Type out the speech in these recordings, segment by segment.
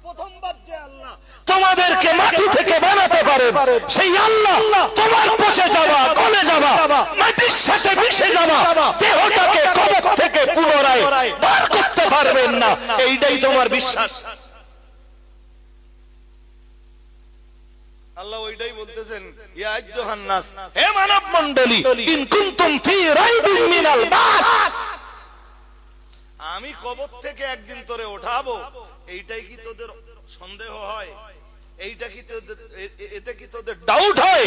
প্রথমবার যে আল্লাহ তোমাদেরকে মাটি থেকে বানাতে পারে, সেই আল্লাহ তোমার পচে যাওয়া, গলে যাওয়া, মাটির সাথে মিশে যাওয়া দেহটাকে কবর থেকে পুনরায় বার করতে পারবেন না। এইটাই তোমার বিশ্বাস। আল্লাহ ওইটাই বলতেছেন, ইয়া আইয়ুহান নাস, হে মানব মণ্ডলী, ইন কুনতুম ফি রাইবিন মিনাল বা'থ, আমি কবর থেকে একদিন তোরে ওঠাবো, এইটাই কি তোদের সন্দেহ হয়? এইটা কি তোদের, এতে কি তোদের ডাউট হয়?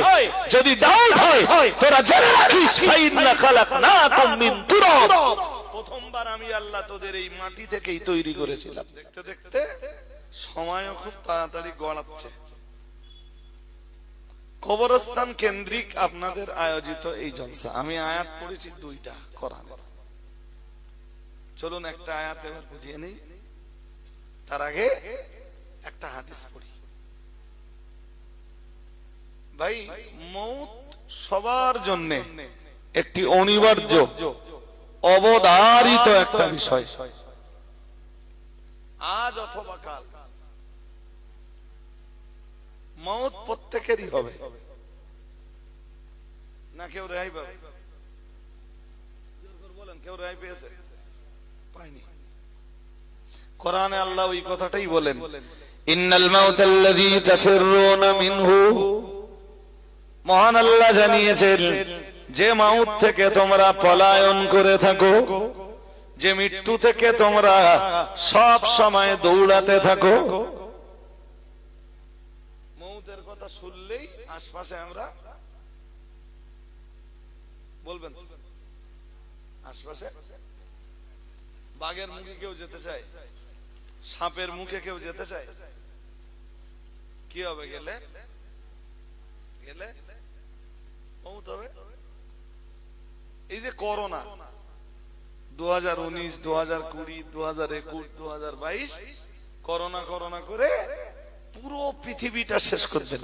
যদি ডাউট হয় তোরা জেনে রাখিস, ফাইন্না খালাকনাকুম মিন তুরাব, প্রথমবার আমি আল্লাহ তোদের এই মাটি থেকেই তৈরি করেছিলাম। দেখতে দেখতে সময়ও খুব তাড়াতাড়ি গড়াচ্ছে। কবরস্থান কেন্দ্রিক আপনাদের আয়োজিত এই জলসা, আমি আয়াত পড়েছি 2টা কোরআনের। চলুন একটা আয়াত এবার বুঝিয়ে নেই, তার আগে একটা হাদিস পড়ি। ভাই, মৌত সবার জন্য একটি অনিবার্য, অবধারিত একটা বিষয়। আজ অথবা কাল মৌত প্রত্যেকেরই হবে, না কেউ রেহাই পাবে? বলেন, কেউ রেহাই পেয়েছে? পায়নি। কোরআনে আল্লাহ ওই কথাটাই বলেন, ইন্নাল মাউতাল্লাযী তাফিররুনা মিনহু, মহান আল্লাহ জানিয়েছেন যে মাউত থেকে তোমরা পলায়ন করে থাকো, যে মৃত্যু থেকে তোমরা সব সময় দৌড়াতে থাকো। মৌতের কথা শুনলেই আশপাশে আমরা বলবেন, আশপাশে বাঘের মুখে কেউ যেতে চায়, সাপের মুখে কেউ যেতে চায়? কি হবে গেলে? গেলে মৌত হবে। এই যে করোনা 2019, 2020, 2021, 2022, করোনা করোনা করে পুরো পৃথিবীটা শেষ করে দিল।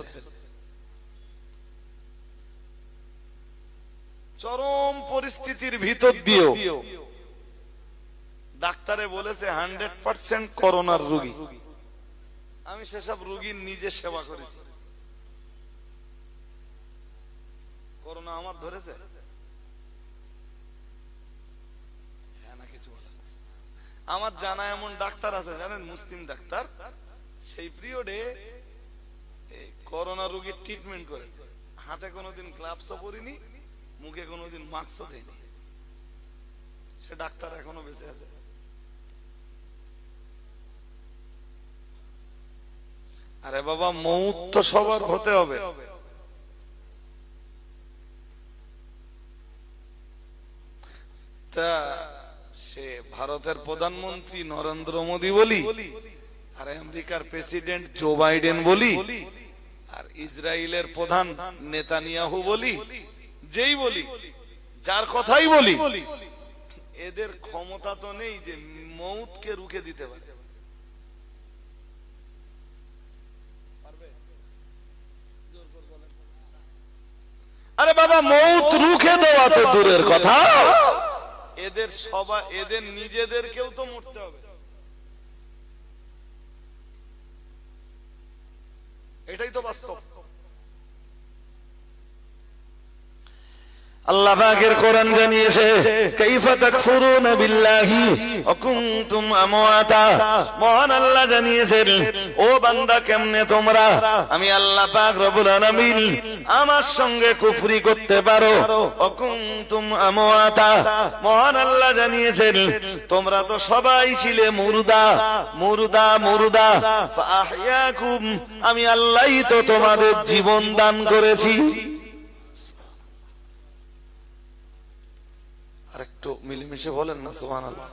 চরম পরিস্থিতির ভিতর দিয়েও ডাক্তারে বলেছে 100% করোনার রোগী। আমি সেসব রোগীর নিজে সেবা করেছি। করোনা আমার ধরেছে? আমার জানা এমন ডাক্তার আছে, জানেন, মুসলিম ডাক্তার, সেই পিরিয়ডে করোনা রোগীর ট্রিটমেন্ট করে, হাতে কোনোদিন গ্লাভসও পরিনি, মুখে কোনোদিন মাস্কও দেয়নি। সে ডাক্তার এখনো বেঁচে আছে। আরে বাবা, মৌত তো সবার হতে হবে। তা সে ভারতের প্রধানমন্ত্রী নরেন্দ্র মোদী বলি, আর আমেরিকার প্রেসিডেন্ট জো বাইডেন বলি, আর ইসরায়েলের প্রধান নেতানিয়াহু বলি, যেই বলি, যার কথাই বলি, এদের ক্ষমতা তো নেই যে মৌতকে রুখে দিতে পারে। আরে বাবা, মৌত রুখে দেওয়া তো দূরের কথা, এদের সবাই, এদের নিজেদেরকেও তো মরতে হবে। এটাই তো বাস্তব। আল্লাহ পাকের কোরআন জানিয়েছে, কাইফা তাকফুরুনা বিল্লাহি ওয়া কুনতুম আমওয়াতা, মহান আল্লাহ জানিয়েছেন, ও বান্দা, কেমনে তোমরা আমি আল্লাহ পাক রব্বুল আলামিন আমার সঙ্গে কুফরি করতে পারো? ওয়া কুনতুম আমওয়াতা, মহান আল্লাহ জানিয়েছেন, তোমরা তো সবাই ছিলে মুর্দা, মুর্দা, মুর্দা, ফাআহইয়াকুম, আমি আল্লাহই তো তোমাদের জীবন দান করেছি। একটু মিলেমিশে বলেন না সুবহানাল্লাহ।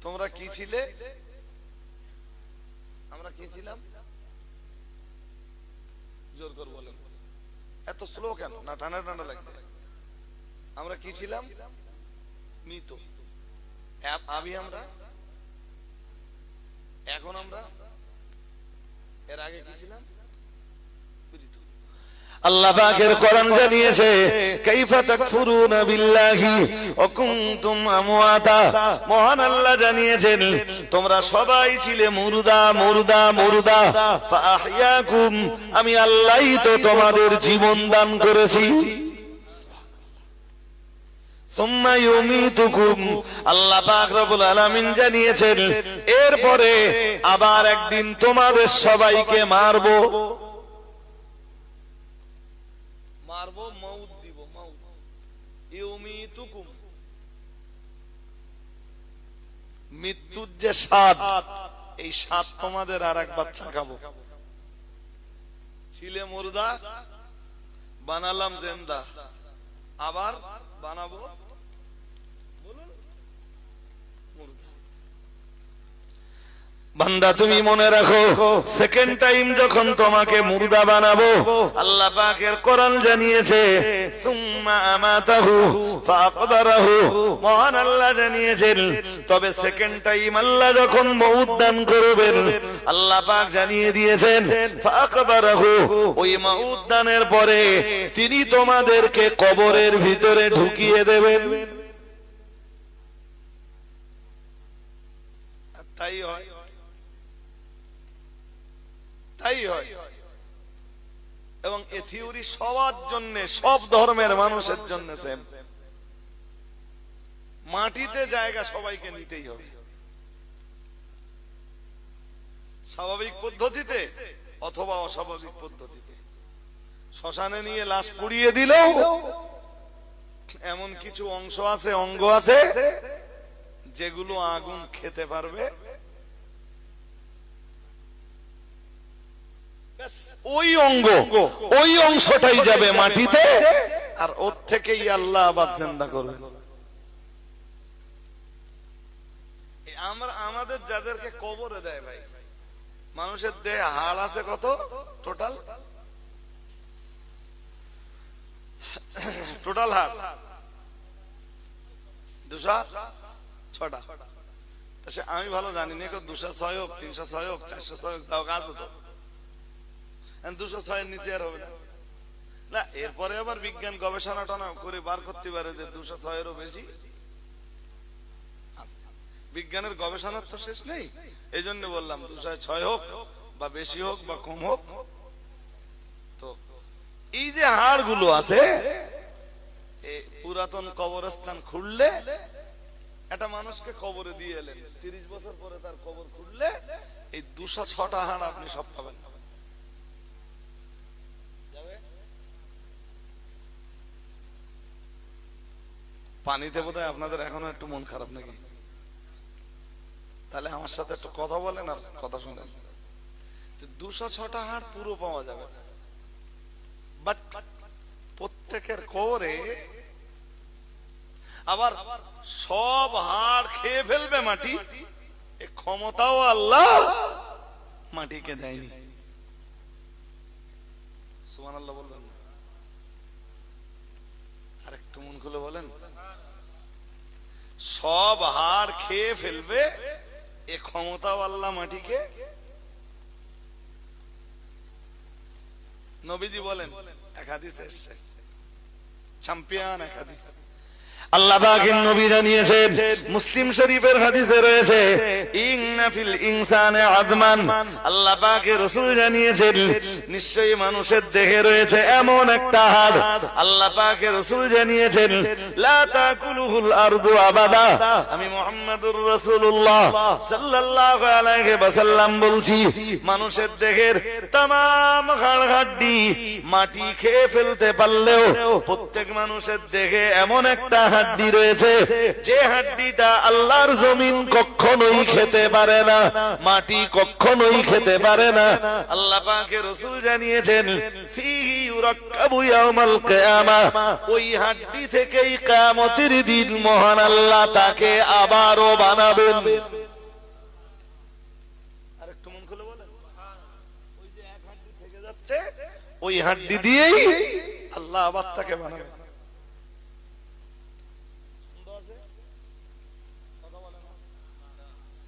তোমরা কি ছিলে? আমরা কি ছিলাম? জোর করে বলেন, এত স্লো কেন? না ঠান্ডা ঠান্ডা লাগবে। আমরা কি ছিলাম? মৃত। আবি আমরা, এখন আমরা, এর আগে কি ছিলাম? আল্লাহ পাকের কোরআন জানিয়েছে কাইফা তাকফুরুনা বিল্লাহি ওয়া কুনতুম আমওয়াতা। মহান আল্লাহ জানিয়েছেন তোমরা সবাই ছিলে মুর্দা মুর্দা মুর্দা, ফাআহইয়াকুম, আমি আল্লাহই তো তোমাদের জীবন দান করেছি। সুম্মা ইউমিতুকুম, আল্লাহ পাক রব্বুল আলামিন জানিয়েছেন এরপরে আবার একদিন তোমাদের সবাইকে মারবো, মারবো, মউত দিব, মউত। ইউমিতুকুম, মৃত্যুর যে স্বাদ, এই স্বাদ তোমাদের আর একবার চাখাবো। ছিলে মুর্দা, বানালাম জিন্দা, আবার বানাবো বান্দা। তুমি মনে রাখো সেকেন্ড টাইম যখন তোমাকে মুর্দা বানাবো, আল্লাহ পাকের কোরআন জানিয়েছে সুম্মা আমাতাহু ফাআকবারাহু, মহান আল্লাহ জানিয়েছেন তবে সেকেন্ড টাইম আল্লাহ যখন মউত দান করবেন, আল্লাহ পাক জানিয়ে দিয়েছেন ফাআকবারাহু, ওই মউত দানের পরে তিনি তোমাদেরকে কবরের ভিতরে ঢুকিয়ে দেবেন। তাই হয়, তাই হয়। এবং এ থিওরি সবার জন্য, সব ধর্মের মানুষের জন্য সেম। মাটিতে জায়গা সবাইকে নিতেই হবে, স্বাভাবিক পদ্ধতিতে অথবা অস্বাভাবিক পদ্ধতিতে। শ্মশানে নিয়ে লাশ পুড়িয়ে দিলেও এমন কিছু অংশ আছে, অঙ্গ আছে যেগুলো আগুন খেতে পারবে, ওই অঙ্গ, ওই অংশটাই যাবে মাটিতে, আর ওর থেকেই আল্লাহ আবার জিন্দা করবে। আমরা আমাদের যাদেরকে কবরে দেয় ভাই, মানুষের দেহে হাড় আছে কত টোটাল? টোটাল হাড় 206টা। আমি ভালো জানি না 206 হোক, 306 হোক, 406 হোক, তাও আছে তো। 206 নিচে আর হবে না। এরপরে আবার বিজ্ঞান গবেষণা টানা করে বার করতে পারে যে 206-এরও বেশি। বিজ্ঞানের গবেষণার তো শেষ নেই, এই জন্য বললাম 206 হোক বা বেশি হোক বা কম হোক। তো এই যে হাড় গুলো আছে, পুরাতন কবরস্থান খুললে একটা মানুষকে কবরে দিয়ে এলেন, 30 বছর পরে তার কবর খুললে এই 206টা হাড় আপনি সব পাবেন। পানিতে বোধহয় আপনাদের এখনো একটু মন খারাপ নাকি? তাহলে আমার সাথে একটু কথা বলেন আর কথা শুনেন। 206টা হাড় পুরো পাওয়া যাবে না, বাট প্রত্যেকের কবরে আবার সব হাড় খেয়ে ফেলবে মাটি, এ ক্ষমতাও আল্লাহ মাটিকে দেয়নি। সুবহানাল্লাহ বলবেন, আর একটু মন খুলে বলেন। সব হাড় খেয়ে ফেলবে, এ ক্ষমতাও আল্লাহ মাটিকে। নবীজি বলেন, এক হাদিসে এসেছে, চ্যাম্পিয়ন এক হাদিস, আল্লাহ পাকের নবী জানিয়েছেন, মুসলিম শরীফের হাদিসে রয়েছে, ইন্না ফিল ইনসানে আযমান, আল্লাহ পাকের রাসূল জানিয়েছেন নিশ্চয়ই মানুষের দেহে রয়েছে এমন একটা হাড়, আল্লাহ পাকের রাসূল জানিয়েছেন লা তাকুলুহুল আরদু আবাদা। আমি মুহাম্মাদুর রাসূলুল্লাহ সাল্লাল্লাহু আলাইহি ওয়াসাল্লাম বলছি, মানুষের দেহের तमाम হাড় হাড্ডি মাটি খেয়ে ফেলতে পারলেও প্রত্যেক মানুষের দেহে এমন একটা হাড্ডি রয়েছে যে হাড্ডিটা আল্লাহর জমিন কখনোই খেতে পারে না, মাটি কখনোই খেতে পারে না। আল্লাহ পাকের রাসূল জানিয়েছেন ফিহি ইউরাক্কাবু ইয়াউমাল কিয়ামাহ, ওই হাড্ডি থেকেই কিয়ামতের দিন মহান আল্লাহ তাকে আবারও বানাবেন। আরেকটু মন খুলে বলেন, ওই যে এক হাড্ডি থেকে যাচ্ছে, ওই হাড্ডি দিয়েই আল্লাহ আবার তাকে বানাবেন।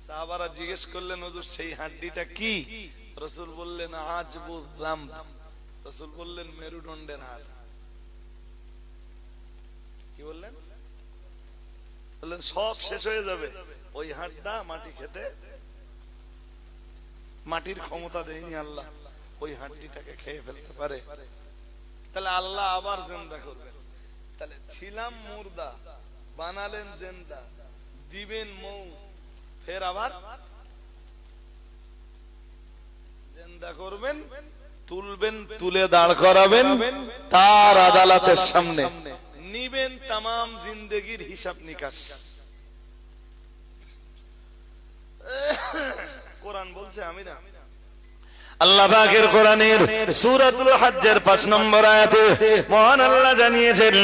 সাহাবারা জিজ্ঞেস করলেন হুজুর সেই হাড্ডিটা কি? রাসূল বললেন আজবুর রাম, রাসূল বললেন মেরুদণ্ডের হাড়। কি বললেন? বললেন সব শেষ হয়ে যাবে, ওই হাড়টা মাটি খেতে, মাটির ক্ষমতা দেয়নি আল্লাহ, ওই হাড্ডিটাকে খেয়ে ফেলতে পারে। তাহলে আল্লাহ আবার জিন্দা করবেন। তাহলে ছিলাম মুর্দা, বানালেন জিন্দা, দিবেন মৌত, ফের আবার জিন্দা করবেন, তুলবেন, তুলে দাঁড় করাবেন তার আদালতের সামনে, নিবেন তামাম জিন্দেগির হিসাব নিকাশ। কোরআন বলছে, আমি না, আল্লাহ পাকের কোরআনের সূরাতুল হজ্জের ৫ নম্বর আয়াতে মহান আল্লাহ জানিয়েছেন,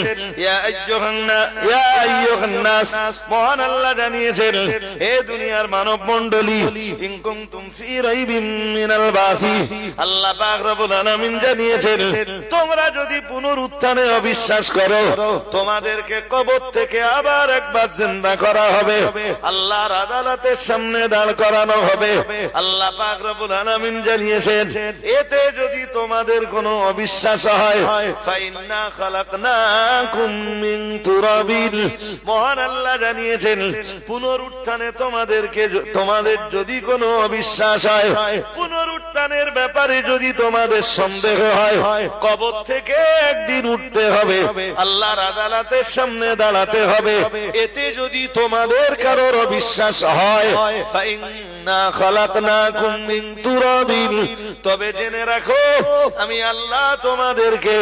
ইয়া আইয়ুহান নাস, মহান আল্লাহ জানিয়েছেন, হে দুনিয়ার মানব মণ্ডলী, ইন কুনতুম ফি রাইবিন মিনাল বাসি, আল্লাহ পাক রব্বুল আলামিন জানিয়েছেন, তোমরা যদি পুনরুত্থানে অবিশ্বাস করো, তোমাদেরকে কবর থেকে আবার একবার জিন্দা করা হবে, আল্লাহর আদালতের সামনে দাঁড় করানো হবে। আল্লাহ পাক রব্বুল আলামিন জানিয়েছেন, এতে যদি তোমাদের কোনো অবিশ্বাস হয়, ফাইন্না খালাকনাকুম মিন তুরাবিন, মহান আল্লাহ জানিয়েছেন, পুনরুত্থানে তোমাদের যদি কোনো অবিশ্বাস হয়, পুনরুত্থানের ব্যাপারে যদি তোমাদের সন্দেহ হয়, কবর থেকে একদিন উঠতে হবে, আল্লাহর আদালতের সামনে দাঁড়াতে হবে, এতে যদি তোমাদের কারোর অবিশ্বাস হয়, ফাইন্না খালাকনাকুম মিন তুরাবিন, তবে জেনে রাখো আমি আল্লাহ তোমাদেরকে,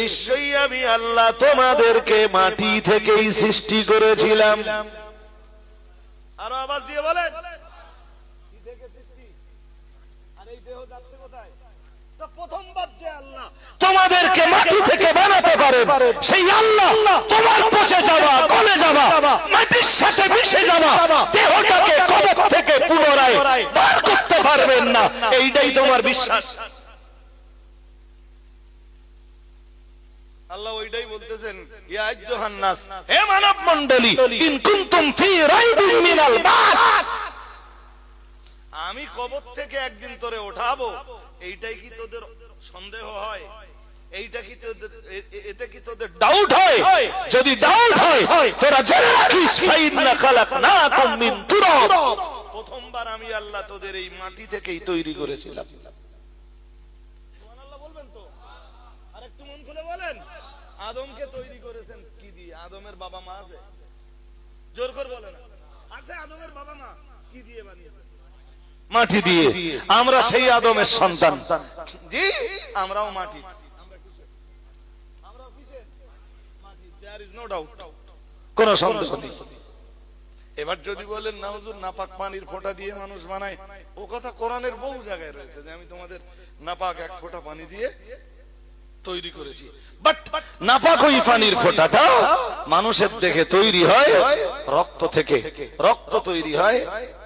নিশ্চয়ই আমি আল্লাহ তোমাদেরকে মাটি থেকেই সৃষ্টি করেছিলাম। আরো আওয়াজ দিয়ে বলেন, কি থেকে সৃষ্টি? আর এই দেহ যাচ্ছে কোথায়? তো প্রথমবার যে আল্লাহ তোমাদেরকে মাটি থেকে বানাতে পারে, সেই আল্লাহ তোমার পচে যাওয়া, গলে যাওয়া, মাটির সাথে মিশে যাওয়া দেহটাকে কবর থেকে পুনরায় বার করতে পারবেন না, এইটাই তোমার বিশ্বাস। আল্লাহ ওইটাই বলতেছেন, ইয়া আইয়ুহান নাস, হে মানব মণ্ডলী, ইন কুনতুম ফি রাইবিন মিনাল বা'থ, আমি কবর থেকে একদিন তোরে উঠাবো, এইটাই কি তোদের সন্দেহ হয়? এইটা কি তোদের, এতে কি তোদের ডাউট হয়? যদি ডাউট হয় তোরা জেনে রাখিস, ফাইন্না খালাকনাকুম মিন তুরাব, প্রথমবার আমি আল্লাহ তোদের এই মাটি থেকেই তৈরি করেছিলাম। সুবহানাল্লাহ বলবেন তো? আরেকটু মন খুলে বলেন, আদমকে তৈরি করেছেন কি দিয়ে? আদমের বাবা মা আছে? জোর করে বলেন, আছে? আদমের বাবা মা কি দিয়ে বানিয়েছে? মাটি দিয়ে। আমরা সেই আদমের সন্তান, জি, আমরাও মাটি, আমরাও কিসের? মাটি। দেয়ার ইজ নো ডাউট, কোনো সন্দেহ নেই। এবার যদি বলেন না হুজুর নাপাক পানির ফোঁটা দিয়ে মানুষ বানায়, ও কথা কোরআনের বহু জায়গায় রয়েছে যে আমি তোমাদের নাপাক এক ফোঁটা পানি দিয়ে তৈরি করেছি, বাট নাপাক ওই পানির ফোঁটাটা মানুষের দেখে তৈরি হয় রক্ত থেকে, রক্ত তৈরি হয়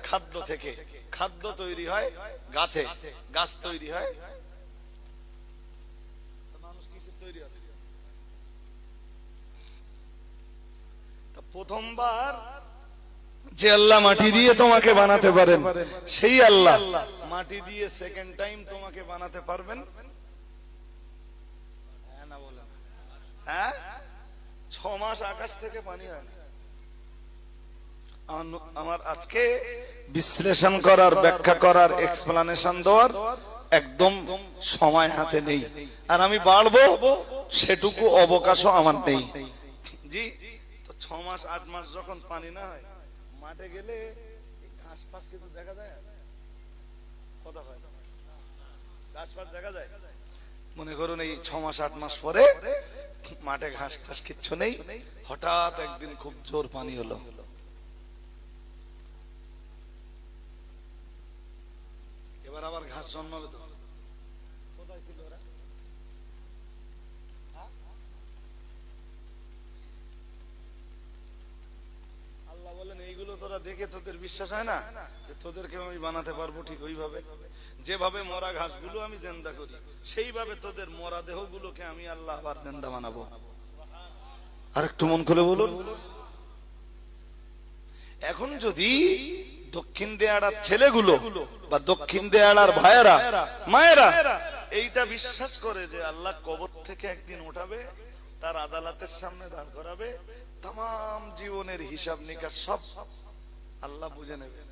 খাদ্য থেকে, খাদ্য তৈরি হয় গাছে, গাছ তৈরি হয় মানুষ কিসের তৈরি হয়? প্রথমবার যে আল্লাহ মাটি দিয়ে তোমাকে বানাতে পারেন, সেই আল্লাহ মাটি দিয়ে সেকেন্ড টাইম তোমাকে বানাতে পারবেন? হ্যাঁ না বলেন? হ্যাঁ, 6 মাস আকাশ থেকে পানি হয় না। আমার আজকে বিশ্লেষণ করার, ব্যাখ্যা করার, এক্সপ্লানেশন দেওয়ার একদম সময় হাতে নেই, আর আমি বাড়বো সেটুকু অবকাশও আমার নেই। জি, তো 6 মাস 8 মাস যখন পানি না হয়, মাঠে গেলে ঘাস ফাস কিছু দেখা যায়? কথা হয়, ঘাস ফাস দেখা যায়? মনে করুন এই 6 মাস 8 মাস পরে মাঠে ঘাস টাস কিচ্ছু নেই, হঠাৎ একদিন খুব জোর পানি হলো, এবার আবার ঘাস জন্মাবে তো? কোথায় ছিল ওরা? আল্লাহ বলেন, এইগুলো তোরা দেখে তোদের বিশ্বাস হয় না যে তোদেরকে আমি বানাতে পারবো ঠিক ওইভাবে, যেভাবে মরা ঘাসগুলো আমি জিন্দা করি, সেইভাবে তোদের মরা দেহগুলোকে আমি আল্লাহ আবার জিন্দা বানাবো। আর একটু মন খুলে বলুন। এখন যদি দক্ষিণ দেয়াড়ার ছেলেগুলো বা দক্ষিণ দেয়াড়ার ভাইয়েরা, মায়েরা এইটা বিশ্বাস করে যে আল্লাহ কবর থেকে একদিন উঠাবে, তার আদালতের সামনে দাঁড় করাবে, তাম জীবনের হিসাব নিকাশ সব আল্লাহ বুঝে নেবে।